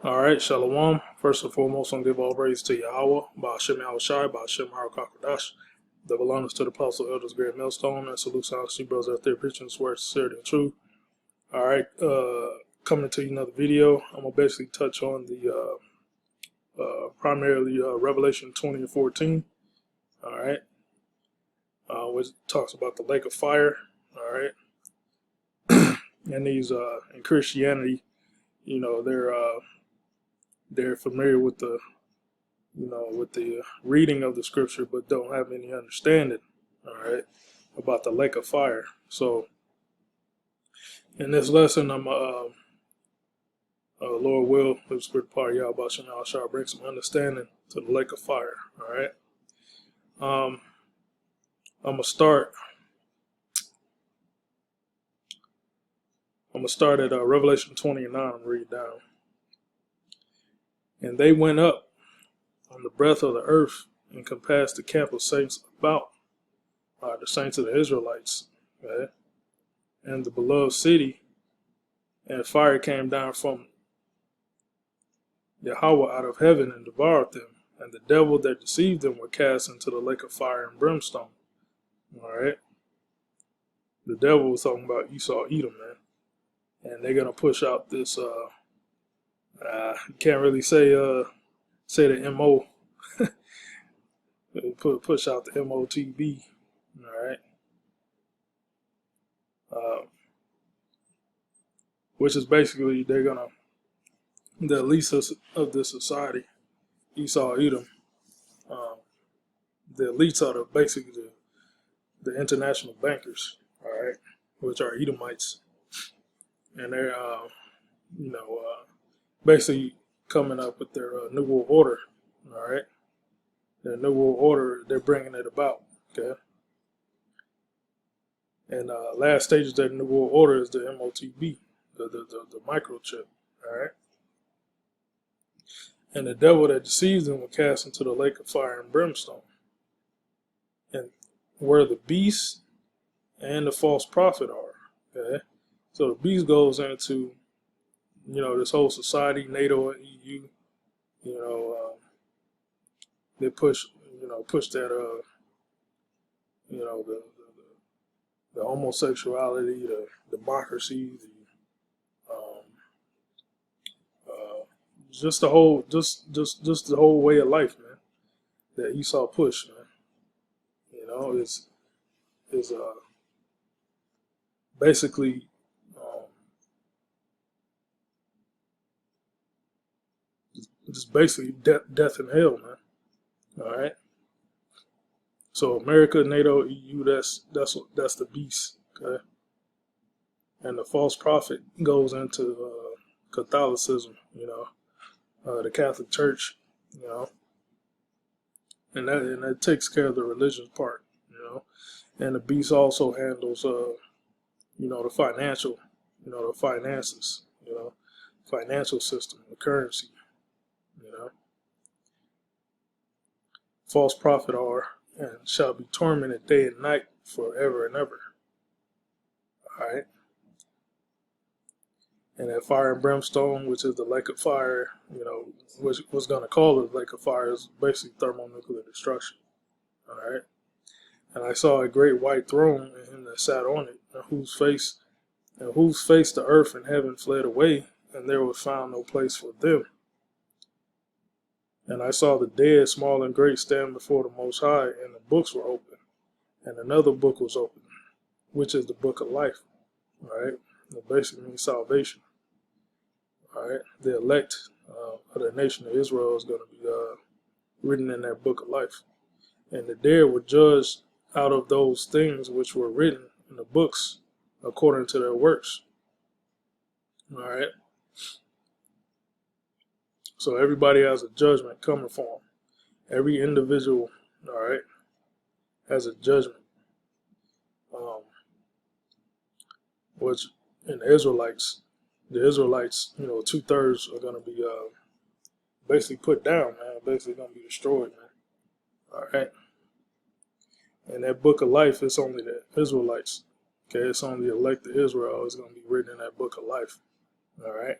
All right, Shalom. First and foremost, I'm going to give all praise to Yahweh, Ba'ashem Yahushai, Ba'ashem Harakakadash, that belongs to the Apostle Elders Great Millstone, and salutes all the brothers out there preaching this word, sincerity and truth. All right, coming to you another video. I'm going to basically touch on the primarily Revelation 20 and 14. All right, which talks about the lake of fire. All right, and these in Christianity, you know, they're familiar with the, with the reading of the scripture, but don't have any understanding, all right, about the lake of fire. So in this lesson, I'm, Lord will, the spirit part of Yahweh shall bring some understanding to the lake of fire, all right. I'm gonna start at Revelation 20 and 9 and read down. And they went up on the breadth of the earth and compassed the camp of saints about, the saints of the Israelites, okay? And the beloved city, and fire came down from Yahweh out of heaven and devoured them, and the devil that deceived them were cast into the lake of fire and brimstone. All right, the devil was talking about Esau, Edom, man, and they're gonna push out this. Can't really say the MO. push out the MOTB. All right. Which is basically they're gonna, the elites of this society, Esau, Edom, the elites are basically the international bankers, all right, which are Edomites, and they're basically coming up with their New World Order, all right. Their New World Order, they're bringing it about, okay. And last stage of their New World Order is the MOTB, the microchip, all right. And the devil that deceives them will cast into the lake of fire and brimstone, and where the beast and the false prophet are, okay. So the beast goes into, this whole society, NATO and EU, they push that, the homosexuality, the democracy, just the whole, just the whole way of life, man, that Esau push, man, is basically, just basically death and hell, man. All right. So America, NATO, EU, that's the beast, okay. And the false prophet goes into Catholicism, the Catholic Church, and that takes care of the religious part, And the beast also handles, the financial, the finances, financial system, the currency, False prophet are and shall be tormented day and night forever and ever. All right. And that fire and brimstone, which is the lake of fire, which was going to call it the lake of fire, is basically thermonuclear destruction. All right. And I saw a great white throne, and him that sat on it, and whose face the earth and heaven fled away, and there was found no place for them. And I saw the dead, small and great, stand before the Most High, and the books were open. And another book was open, which is the book of life. All right. That basically means salvation. All right. The elect of the nation of Israel is going to be written in that book of life. And the dead were judged out of those things which were written in the books according to their works. All right. So everybody has a judgment coming for them. Every individual, all right, has a judgment. Which in the Israelites, 2/3 are going to be basically put down, man. Basically going to be destroyed, man. All right. And that book of life is only the Israelites. Okay, it's only the elect of Israel is going to be written in that book of life. All right.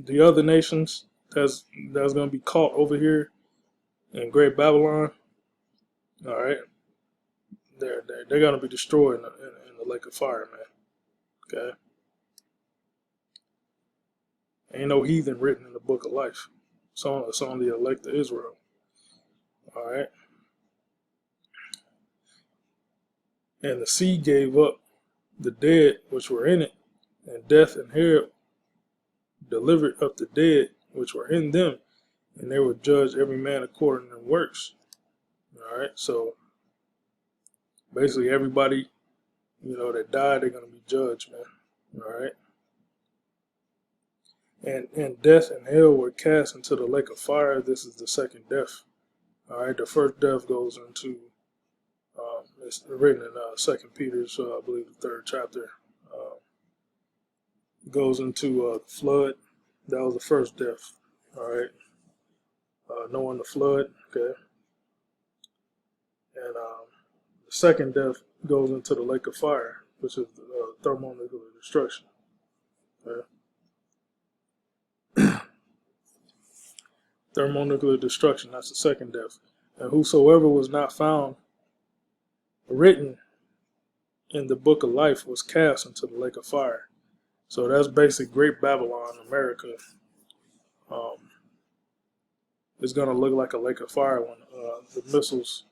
The other nations that's going to be caught over here in Great Babylon, all right, they're going to be destroyed in the lake of fire, man. Okay, ain't no heathen written in the book of life. It's on the elect of Israel. All right, and the sea gave up the dead which were in it, and death and hell delivered up the dead which were in them, and they would judge every man according to their works. All right, so basically everybody, that died, they're going to be judged, man. All right, and death and hell were cast into the lake of fire. This is the second death. All right, the first death goes into it's written in Second Peter's, I believe, the third chapter. Goes into flood. That was the first death. All right, knowing the flood. Okay, and the second death goes into the lake of fire, which is thermonuclear destruction. Okay? Thermonuclear destruction. That's the second death. And whosoever was not found written in the book of life was cast into the lake of fire. So that's basically Great Babylon, America. It's going to look like a lake of fire when the missiles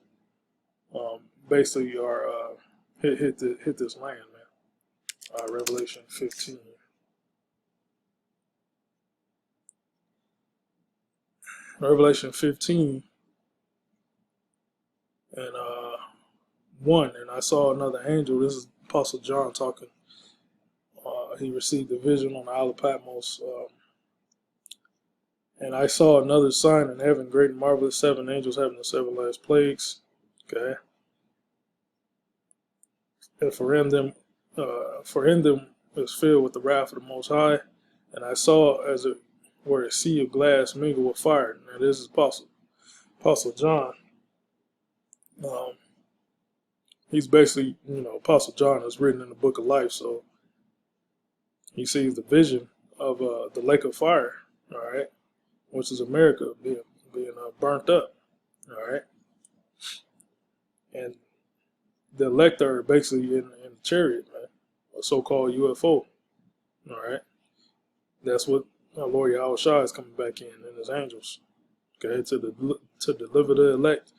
basically are hit this land, man. Revelation 15. Revelation 15 and 1. And I saw another angel. This is Apostle John talking. He received a vision on the Isle of Patmos. And I saw another sign in heaven, great and marvelous, 7 angels having the 7 last plagues. Okay. And for in them is filled with the wrath of the Most High. And I saw as it were a sea of glass mingled with fire. Now this is Apostle John. He's basically, Apostle John is written in the book of life, so he sees the vision of the lake of fire, all right, which is America being burnt up, all right, and the elect are basically in the chariot, man, a so-called UFO, all right. That's what our Lord Yahweh Shai is coming back in his angels, okay, to deliver the elect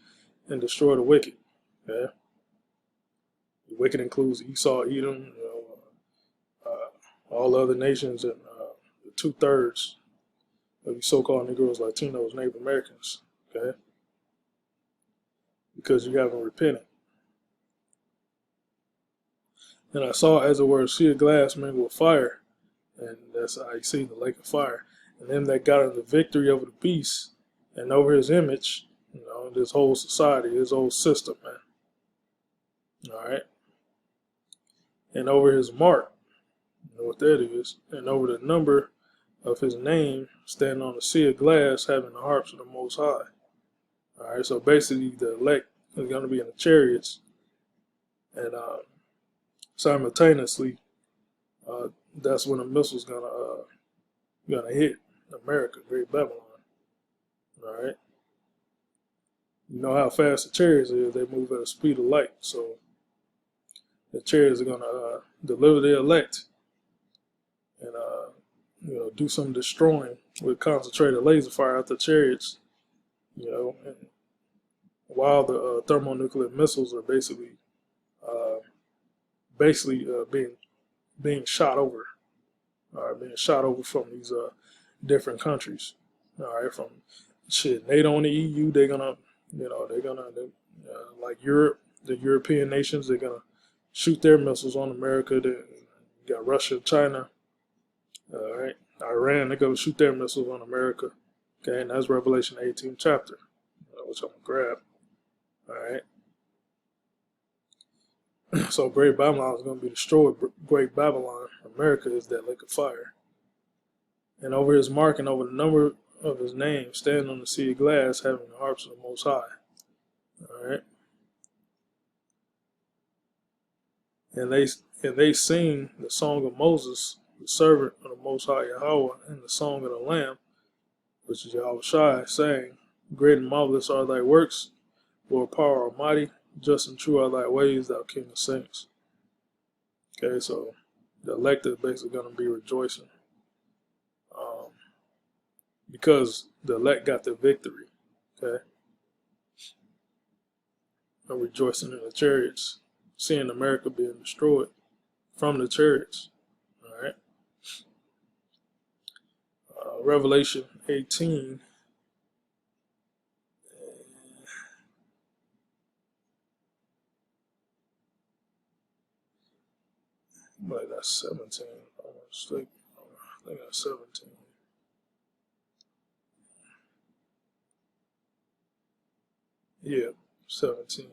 and destroy the wicked, okay. The wicked includes Esau, Edom, all other nations, and 2/3 of the so-called Negroes, Latinos, Native Americans, okay? Because you haven't repented. And I saw, as it were, a sea of glass mingled with fire, and that's how you see the lake of fire. And them that got the victory over the beast and over his image, this whole society, his whole system, man. All right? And over his mark, you know what that is, and over the number of his name, standing on a sea of glass, having the harps of the Most High. All right, so basically the elect is going to be in the chariots, and simultaneously, that's when the missile's gonna hit America, Great Babylon. All right, you know how fast the chariots is; they move at the speed of light. So the chariots are gonna deliver the elect, and do some destroying with concentrated laser fire out the chariots. And while the thermonuclear missiles are basically being shot over, from these different countries. All right, from NATO and the EU, they're gonna like Europe, the European nations, they're gonna shoot their missiles on America. You got Russia, China, all right, Iran, they're gonna shoot their missiles on America. Okay, and that's Revelation 18 chapter, which I'm gonna grab. All right. So Great Babylon is going to be destroyed. Great Babylon, America, is that lake of fire. And over his mark and over the number of his name, standing on the sea of glass, having the harps of the Most High. All right. And they sing the song of Moses the servant of the Most High Yahweh, in the song of the Lamb, which is Yahweh Shai, saying, Great and marvelous are thy works, Lord power almighty, just and true are thy ways, thou King of saints. Okay, so the elect is basically going to be rejoicing because the elect got the victory. Okay, and rejoicing in the chariots, seeing America being destroyed from the chariots. All right. Revelation 18. Like that's 17. I'm mistaken. I think that's 17. Yeah, 17.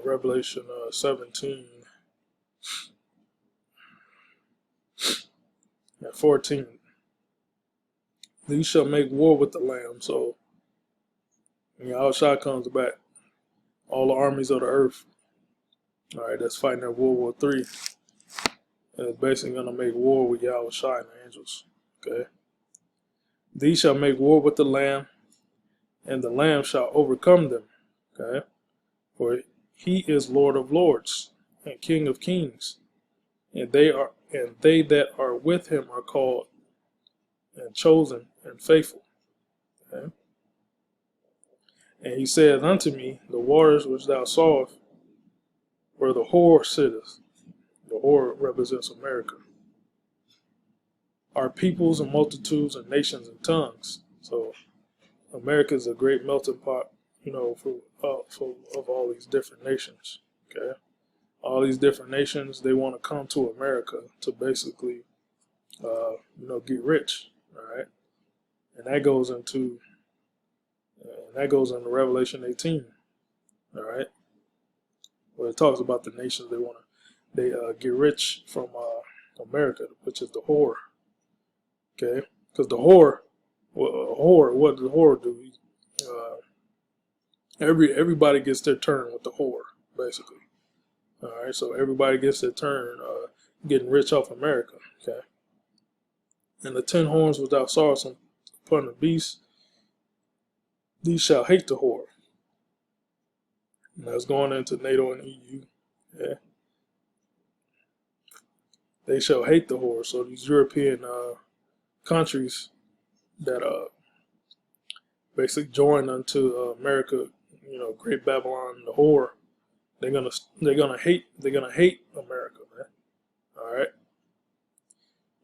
Revelation 17 and 14. These shall make war with the Lamb. So when Yahushua comes back, all the armies of the earth, all right, that's fighting at World War III, and it's basically going to make war with Yahushua and the angels. Okay. These shall make war with the Lamb, and the Lamb shall overcome them. Okay. For he is Lord of lords and King of kings, and they that are with him are called and chosen and faithful. Okay? And he saith unto me, the waters which thou sawest, where the whore sitteth, the whore represents America, are peoples and multitudes and nations and tongues. So America is a great melting pot, for of all these different nations. Okay, all these different nations, they want to come to America to basically, get rich. All right, and that goes into Revelation 18. All right, where it talks about the nations they get rich from America, which is the whore. Okay, because the whore, what does the whore do? Everybody gets their turn with the whore, basically. All right, so everybody gets their turn getting rich off America. Okay, and the 10 horns which thou sawest upon the beast, these shall hate the whore. And that's going into NATO and EU. Yeah, they shall hate the whore. So these European countries that basically joined unto America, Great Babylon, the whore, they're gonna hate America, man. All right.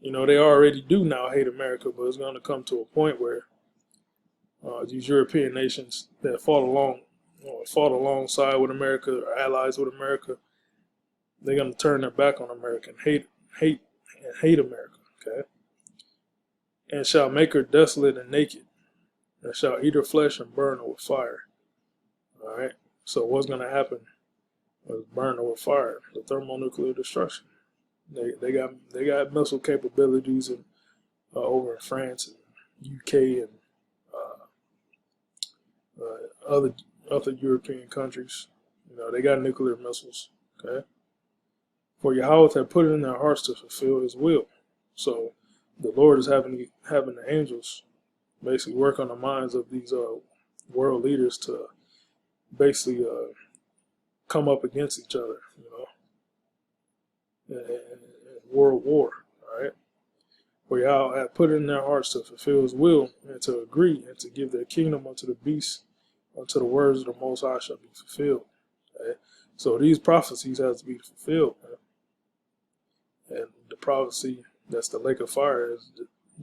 They already do now hate America, but it's gonna come to a point where these European nations that fought alongside with America, or allies with America, they're gonna turn their back on America and hate America. Okay. And shall make her desolate and naked, and shall eat her flesh and burn her with fire. All right. So what's going to happen is burn her with fire, the thermonuclear destruction. They got missile capabilities over in France and UK and other European countries. They got nuclear missiles. Okay. For Yahweh had put it in their hearts to fulfill His will. So the Lord is having the angels basically work on the minds of these world leaders to basically come up against each other, in world war. All right, for Yahweh had put it in their hearts to fulfill His will and to agree and to give their kingdom unto the beast, unto the words of the Most High shall be fulfilled. Okay? So these prophecies have to be fulfilled, man. And the prophecy that's the lake of fire is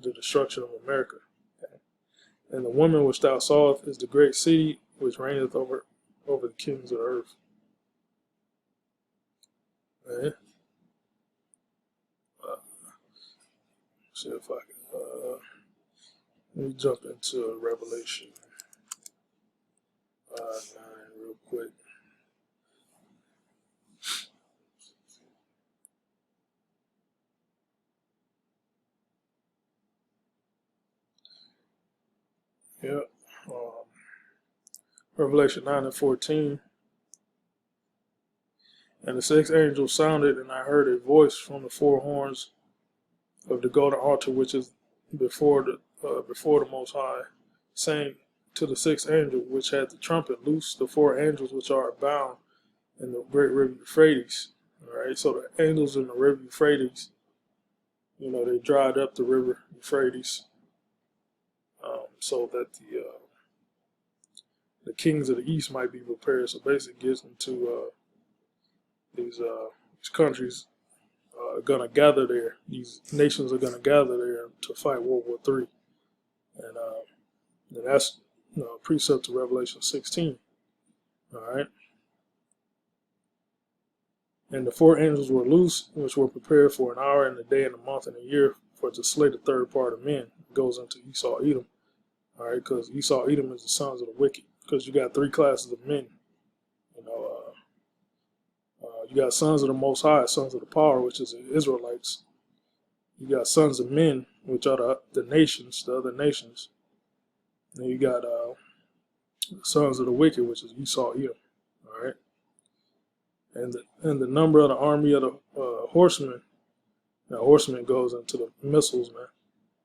the destruction of America. Okay? And the woman which thou sawest is the great city which reigneth over the kings of the earth. Okay? See if I can. Let me jump into Revelation 9 real quick. Yep. Revelation 9 and 14. And the sixth angel sounded, and I heard a voice from the four horns of the golden altar, which is before the Most High, saying to the sixth angel, which had the trumpet, loose the four angels which are bound in the great river Euphrates. All right, so the angels in the river Euphrates, they dried up the river Euphrates, so that the kings of the east might be prepared. So basically, it gets into these countries are going to gather there. These nations are going to gather there to fight World War III, and that's precept to Revelation 16. All right. And the four angels were loose, which were prepared for an hour and a day and a month and a year for to slay the third part of men. It goes into Esau, Edom. All right, because Esau, Edom is the sons of the wicked. Because you got three classes of men. You got sons of the Most High, sons of the power, which is the Israelites. You got sons of men, which are the nations, the other nations. And you got sons of the wicked, which is Esau, Edom. All right. And the number of the army of the horsemen, now horsemen goes into the missiles, man,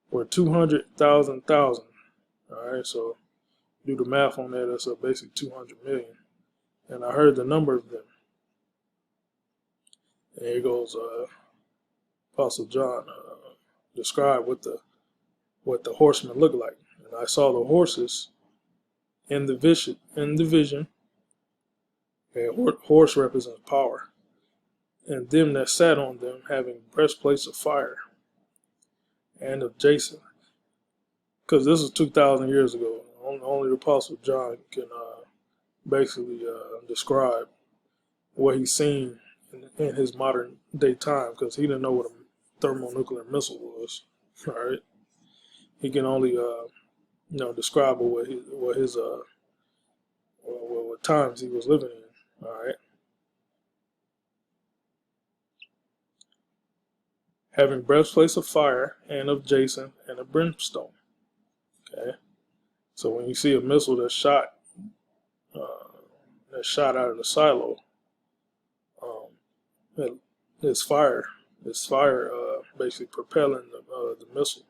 were 200,000. All right, so do the math on that. That's a basic 200 million. And I heard the number of them. And here goes Apostle John describe what the horsemen look like. And I saw the horses in the vision. And horse represents power. And them that sat on them having breastplates of fire and of jacinth. Because this is 2,000 years ago. Only the Apostle John can basically describe what he's seen in his modern day time, because he didn't know what a thermonuclear missile was. All right, he can only describe what times he was living in. All right, having breastplates of fire and of jacinth and of brimstone. Okay, so when you see a missile that's shot out of the silo, it's fire. It's fire basically propelling the missile.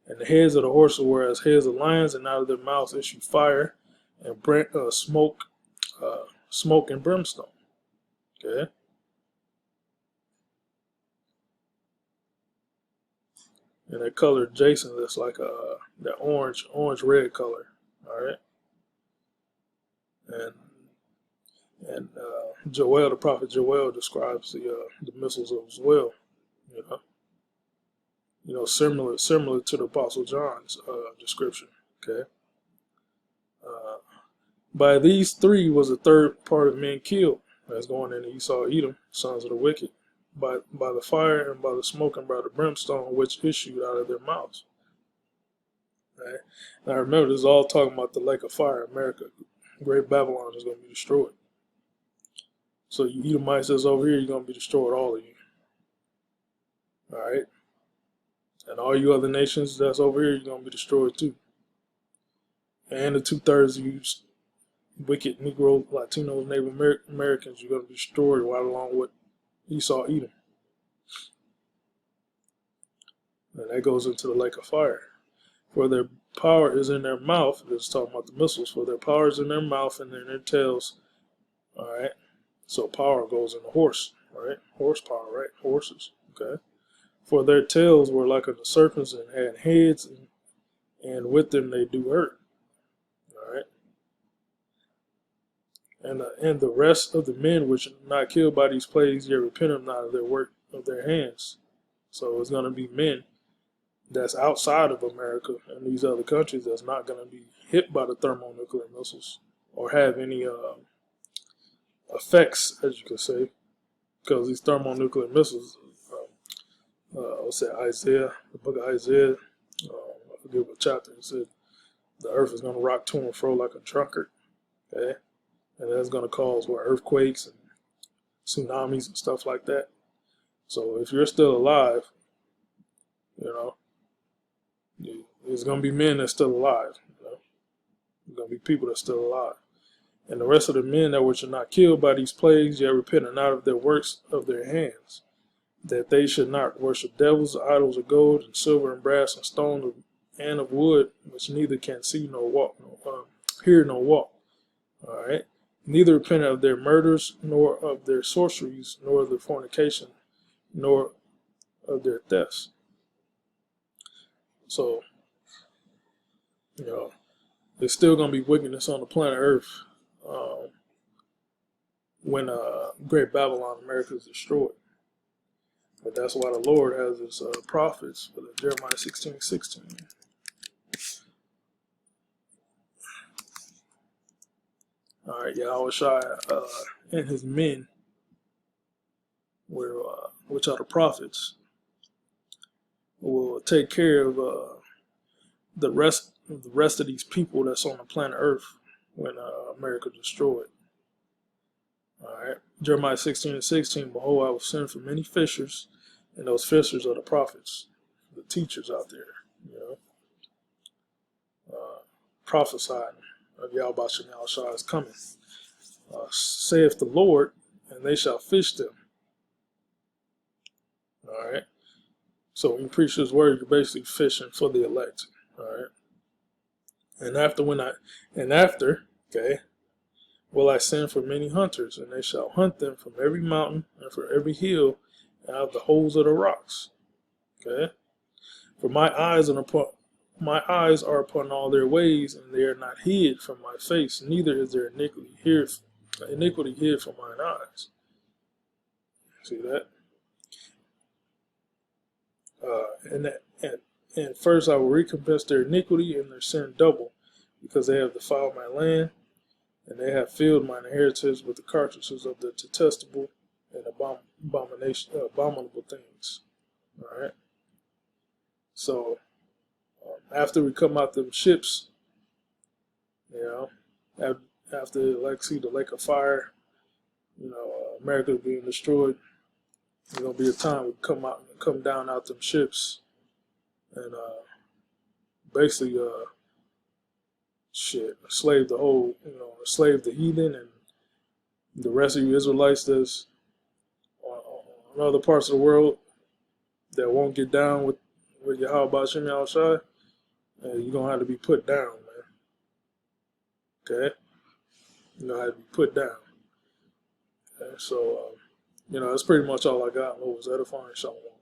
And the heads of the horses were as heads of lions, and out of their mouths issued fire and smoke and brimstone. Okay. And that color jacinth, that's like that orange red color. All right. And Joel, the prophet Joel, describes the missiles as well. Similar to the Apostle John's description. Okay. By these three was a third part of men killed. That's going into Esau, Edom, sons of the wicked, by the fire and by the smoke and by the brimstone which issued out of their mouths. Right? Now remember, this is all talking about the lake of fire, America. Great Babylon is going to be destroyed. So you Edomites that's over here, you're going to be destroyed, all of you. All right? And all you other nations that's over here, you're going to be destroyed too. And the 2/3 of you wicked Negro, Latino, Native Americans, you're going to be destroyed right along with Esau, Edom. And that goes into the lake of fire. For their power is in their mouth. This is talking about the missiles. For their power is in their mouth and in their tails. All right. So power goes in the horse, right? Horsepower, right? Horses, okay? For their tails were like unto serpents and had heads, and with them they do hurt, all right? And the rest of the men which are not killed by these plagues, yet repented not of their work of their hands. So it's going to be men that's outside of America and these other countries that's not going to be hit by the thermonuclear missiles or have any effects, as you could say, because these thermonuclear missiles, let's say Isaiah, the book of Isaiah, I forget what chapter it said, the earth is going to rock to and fro like a drunkard, okay? And that's going to cause earthquakes and tsunamis and stuff like that. So if you're still alive, there's going to be men that's still alive. There's going to be people that's still alive. And the rest of the men that were not killed by these plagues, yet repented not of their works of their hands, that they should not worship devils, idols of gold and silver and brass and stone and of wood, which neither can see nor walk, hear nor walk. All right. Neither repented of their murders, nor of their sorceries, nor of their fornication, nor of their thefts. So, there's still going to be wickedness on the planet Earth when Great Babylon, America, is destroyed. But that's why the Lord has his prophets for the Jeremiah 16:16. All right, Yahushua and his men, which are the prophets, will take care of the rest of these people that's on the planet Earth when America is destroyed. All right, Jeremiah 16:16. Behold, I will send for many fishers, and those fishers are the prophets, the teachers out there, prophesying of Yahweh Shem Yahushua is coming. Saith the Lord, and they shall fish them. All right. So when you preach this word, you're basically fishing for the elect. All right. And after, will I send for many hunters, and they shall hunt them from every mountain and from every hill, and out of the holes of the rocks. Okay. For my eyes are upon all their ways, and they are not hid from my face. Neither is there iniquity hid from mine eyes. See that? And first I will recompense their iniquity and their sin double, because they have defiled my land, and they have filled mine inheritance with the carcasses of the detestable and abominable things. All right. So after we come out them ships, after the lake of fire, America being destroyed, there's gonna be a time we come down out them ships, and basically slave the heathen and the rest of you Israelites that's on other parts of the world that won't get down with Yahweh Shem Yahushua. You're gonna have to be put down, man. Okay, you're gonna have to be put down. Okay? So that's pretty much all I got. Lord was edifying. Shalom.